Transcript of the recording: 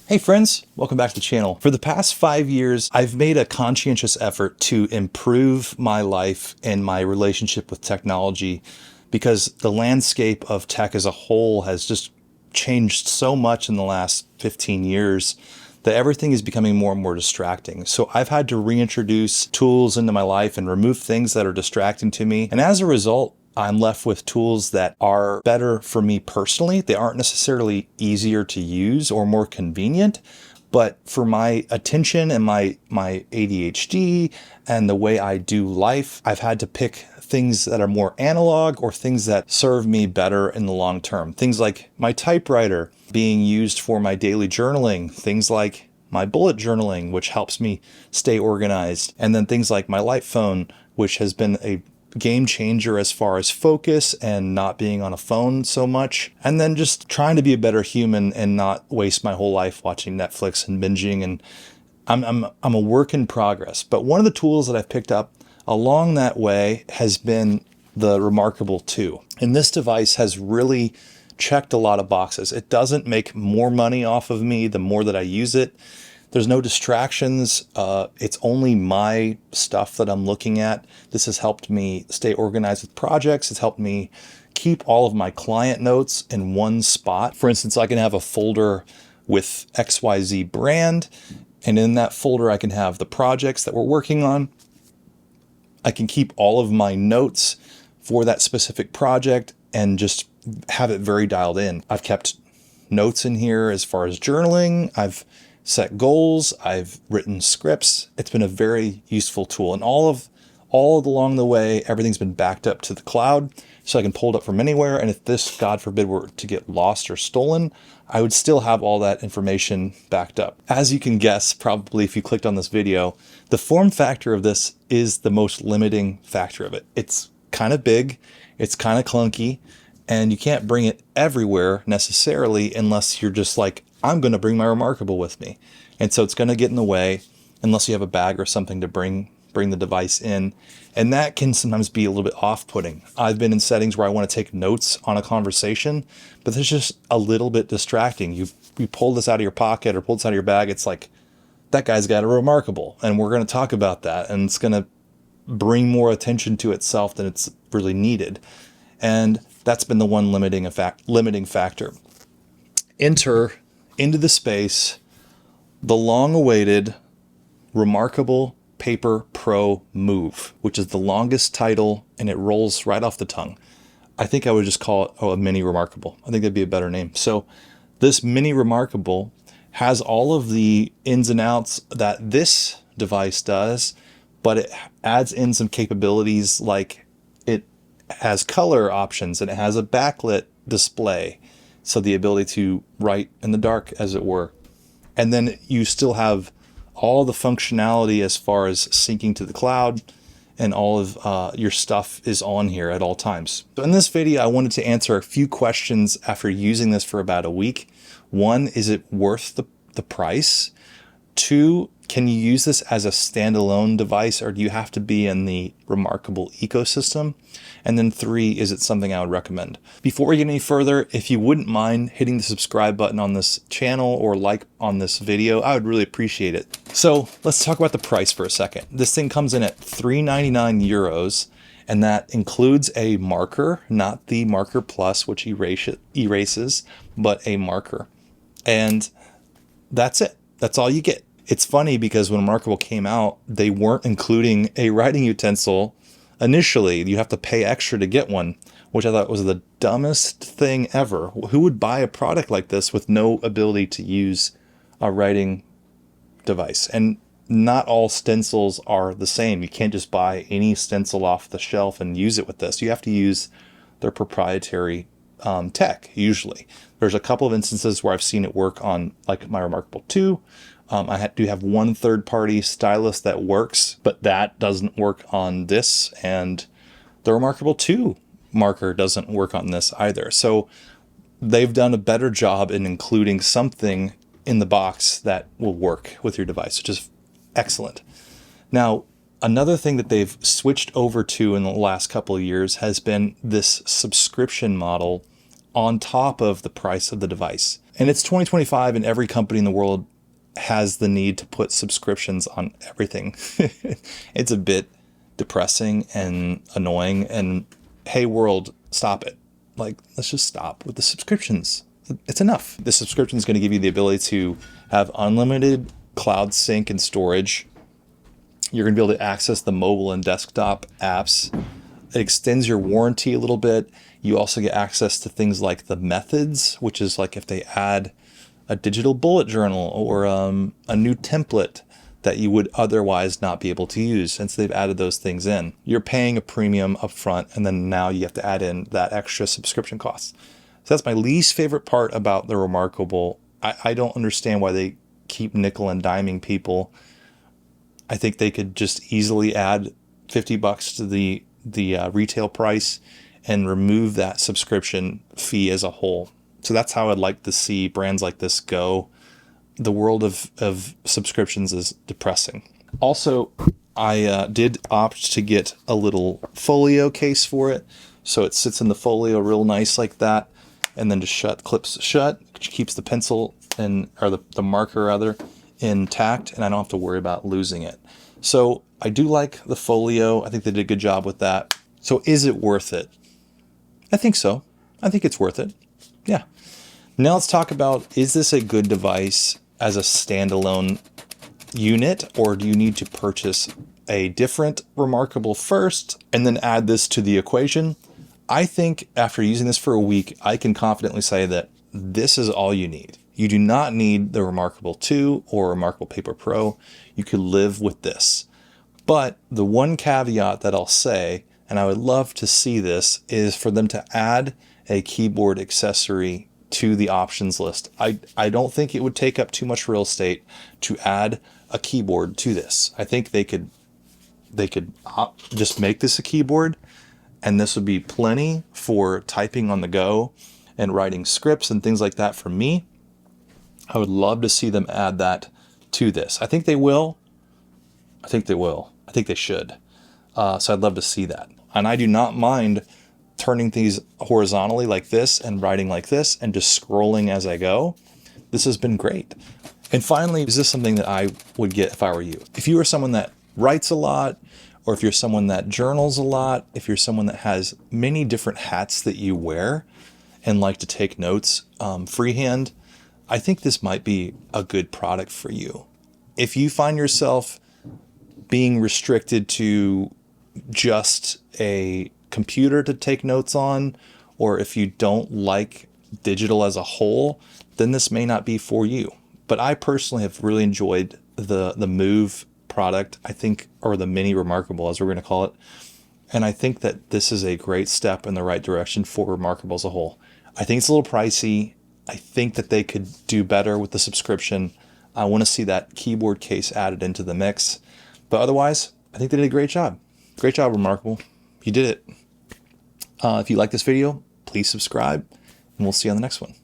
Hey friends, welcome back to the channel. For the past 5 years, I've made a conscientious effort to improve my life and my relationship with technology because the landscape of tech as a whole has just changed so much in the last 15 years that everything is becoming more and more distracting. So I've had to reintroduce tools into my life and remove things that are distracting to me. And as a result, I'm left with tools that are better for me personally. They aren't necessarily easier to use or more convenient, but for my attention and my ADHD and the way I do life, I've had to pick things that are more analog or things that serve me better in the long term. Things like my typewriter being used for my daily journaling, things like my bullet journaling, which helps me stay organized, and then things like my light phone, which has been a game changer as far as focus and not being on a phone so much, and then just trying to be a better human and not waste my whole life watching Netflix and binging. And I'm a work in progress, but one of the tools that I've picked up along that way has been the ReMarkable 2. And this device has really checked a lot of boxes. It doesn't make more money off of me the more that I use it. There's no distractions. It's only my stuff that I'm looking at. This has helped me stay organized with projects. It's helped me keep all of my client notes in one spot. For instance, I can have a folder with XYZ brand, and in that folder, I can have the projects that we're working on. I can keep all of my notes for that specific project and just have it very dialed in. I've kept notes in here as far as journaling. I've set goals. I've written scripts. It's been a very useful tool. And all along the way, everything's been backed up to the cloud, so I can pull it up from anywhere. And if this, God forbid, were to get lost or stolen, I would still have all that information backed up. As you can guess, probably if you clicked on this video, the form factor of this is the most limiting factor of it. It's kind of big, it's kind of clunky, and you can't bring it everywhere necessarily unless you're just like, I'm going to bring my ReMarkable with me. And so it's going to get in the way unless you have a bag or something to bring the device in. And that can sometimes be a little bit off-putting. I've been in settings where I want to take notes on a conversation, but it's just a little bit distracting. You pull this out of your pocket or pull this out of your bag, it's like, that guy's got a ReMarkable, and we're going to talk about that, and it's going to bring more attention to itself than it's really needed. And that's been the one limiting factor. Enter into the space the long-awaited ReMarkable Paper Pro Move, which is the longest title, and it rolls right off the tongue. I think I would just call it a mini ReMarkable. I think that'd be a better name. So this mini ReMarkable has all of the ins and outs that this device does, but it adds in some capabilities like it has color options and it has a backlit display. So the ability to write in the dark, as it were. And then you still have all the functionality as far as syncing to the cloud, and all of your stuff is on here at all times. So in this video, I wanted to answer a few questions after using this for about a week. One, is it worth the price? Two, can you use this as a standalone device, or do you have to be in the ReMarkable ecosystem? And then three, is it something I would recommend? Before we get any further, if you wouldn't mind hitting the subscribe button on this channel or like on this video, I would really appreciate it. So let's talk about the price for a second. This thing comes in at €399, and that includes a marker, not the Marker Plus, which erases, but a marker. And that's it. That's all you get. It's funny because when ReMarkable came out, they weren't including a writing utensil initially. You have to pay extra to get one, which I thought was the dumbest thing ever. Who would buy a product like this with no ability to use a writing device? And not all stencils are the same. You can't just buy any stencil off the shelf and use it with this. You have to use their proprietary tech, usually. There's a couple of instances where I've seen it work on like my ReMarkable 2. I do have one third-party stylus that works, but that doesn't work on this, and the ReMarkable 2 marker doesn't work on this either. So they've done a better job in including something in the box that will work with your device, which is excellent. Now, another thing that they've switched over to in the last couple of years has been this subscription model on top of the price of the device. And it's 2025 and every company in the world has the need to put subscriptions on everything. It's a bit depressing and annoying, and hey world, stop it. Like, let's just stop with the subscriptions. It's enough. The subscription is going to give you the ability to have unlimited cloud sync and storage. You're going to be able to access the mobile and desktop apps. It extends your warranty a little bit. You also get access to things like the methods, which is like if they add a digital bullet journal or a new template that you would otherwise not be able to use, since they've added those things in. You're paying a premium up front, and then now you have to add in that extra subscription cost. So that's my least favorite part about the ReMarkable. I don't understand why they keep nickel and diming people. I think they could just easily add $50 to the retail price and remove that subscription fee as a whole. So that's how I'd like to see brands like this go. The world of subscriptions is depressing. Also, I did opt to get a little folio case for it. So it sits in the folio real nice like that, and then just clips shut, which keeps the pencil or the marker rather intact, and I don't have to worry about losing it. So I do like the folio. I think they did a good job with that. So is it worth it? I think so. I think it's worth it. Yeah. Now let's talk about, is this a good device as a standalone unit, or do you need to purchase a different ReMarkable first and then add this to the equation? I think after using this for a week, I can confidently say that this is all you need. You do not need the ReMarkable 2 or ReMarkable Paper Pro. You could live with this. But the one caveat that I'll say, and I would love to see this, is for them to add a keyboard accessory to the options list. I don't think it would take up too much real estate to add a keyboard to this. I think they could just make this a keyboard, and this would be plenty for typing on the go and writing scripts and things like that for me. I would love to see them add that to this. I think they will. I think they will. I think they should. So I'd love to see that. And I do not mind turning these horizontally like this and writing like this and just scrolling as I go. This has been great. And finally, is this something that I would get if I were you? If you are someone that writes a lot, or if you're someone that journals a lot, if you're someone that has many different hats that you wear and like to take notes freehand, I think this might be a good product for you. If you find yourself being restricted to just a computer to take notes on, or if you don't like digital as a whole, then this may not be for you. But I personally have really enjoyed the Move product, I think, or the Mini ReMarkable as we're going to call it. And I think that this is a great step in the right direction for ReMarkable as a whole. I think it's a little pricey. I think that they could do better with the subscription. I want to see that keyboard case added into the mix. But otherwise, I think they did a great job. Great job, ReMarkable. You did it. If you like this video, please subscribe, and we'll see you on the next one.